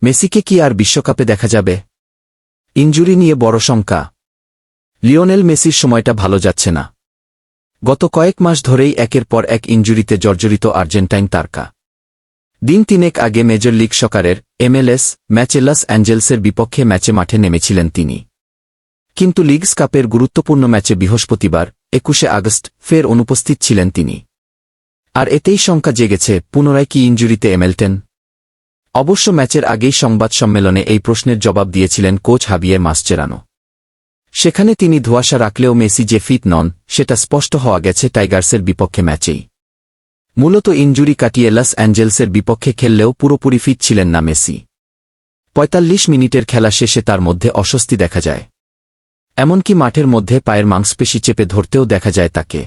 মেসিকে কি আর বিশ্বকাপে দেখা যাবে? ইনজুরি নিয়ে বড় শঙ্কা। লিওনেল মেসির সময়টা ভালো যাচ্ছে না। গত কয়েক মাস ধরেই একের পর এক ইনজুরিতে জর্জরিত আর্জেন্টাইন তারকা। দিন তিনেক আগে মেজর লিগ সকারের MLS ম্যাচে লস অ্যাঞ্জেলসের বিপক্ষে ম্যাচে মাঠে নেমেছিলেন তিনি। কিন্তু লিগস কাপের গুরুত্বপূর্ণ ম্যাচে বৃহস্পতিবার 21শে আগস্ট ফের অনুপস্থিত ছিলেন তিনি। আর এতেই শঙ্কা জেগেছে, পুনরায় কি ইনজুরিতে এমেলটেন? অবশ্য ম্যাচের আগেই সংবাদ সম্মেলনে এই প্রশ্নের জবাব দিয়েছিলেন কোচ হাবিয়ের মাসচেরানো। সেখানে তিনি ধোঁয়াশা রাখলেও মেসি যে ফিট নন সেটা স্পষ্ট হওয়া গেছে টাইগার্সের বিপক্ষে ম্যাচেই। মূলত ইনজুরি কাটিয়ে লস অ্যাঞ্জেলসের বিপক্ষে খেললেও পুরোপুরি ফিট ছিলেন না মেসি। ৪৫ মিনিটের খেলা শেষে তার মধ্যে অস্বস্তি দেখা যায়। এমনকি মাঠের মধ্যে পায়ের মাংসপেশি চেপে ধরতেও দেখা যায় তাকে।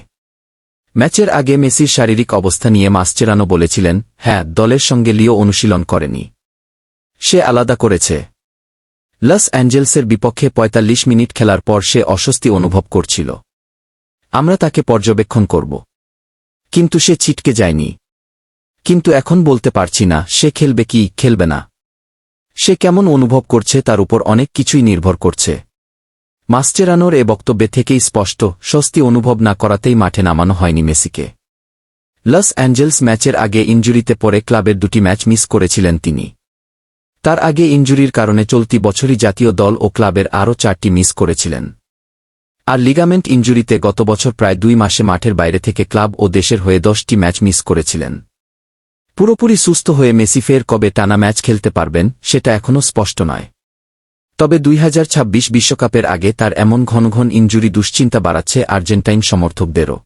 ম্যাচের আগে মেসির শারীরিক অবস্থা নিয়ে মাসচেরানো বলেছিলেন, হ্যাঁ, দলের সঙ্গে লিও অনুশীলন করেনি। সে আলাদা করেছে। লস অ্যাঞ্জেলসের বিপক্ষে ৪৫ মিনিট খেলার পর সে অস্বস্তি অনুভব করছিল। আমরা তাকে পর্যবেক্ষণ করব। কিন্তু সে ছিটকে যায়নি। কিন্তু এখন বলতে পারছি না সে খেলবে কি খেলবে না। সে কেমন অনুভব করছে তার উপর অনেক কিছুই নির্ভর করছে। মাসচেরানোর এ বক্তব্যে থেকেই স্পষ্ট, স্বস্তি অনুভব না করাতেই মাঠে নামানো হয়নি মেসিকে। লস অ্যাঞ্জেলস ম্যাচের আগে ইনজুরিতে পড়ে ক্লাবের 2টি ম্যাচ মিস করেছিলেন তিনি। তার আগে ইনজুরির কারণে চলতি বছরই জাতীয় দল ও ক্লাবের আরও 4টি মিস করেছিলেন। আর লিগামেন্ট ইনজুরিতে গত বছর প্রায় 2 মাসে মাঠের বাইরে থেকে ক্লাব ও দেশের হয়ে 10টি ম্যাচ মিস করেছিলেন। পুরোপুরি সুস্থ হয়ে মেসি ফের কবে টানা ম্যাচ খেলতে পারবেন সেটা এখনও স্পষ্ট নয়। তবে 2026 বিশ্বকাপের আগে তার এমন ঘন ঘন ইনজুরি দুশ্চিন্তা বাড়াচ্ছে আর্জেন্টাইন সমর্থকদেরও।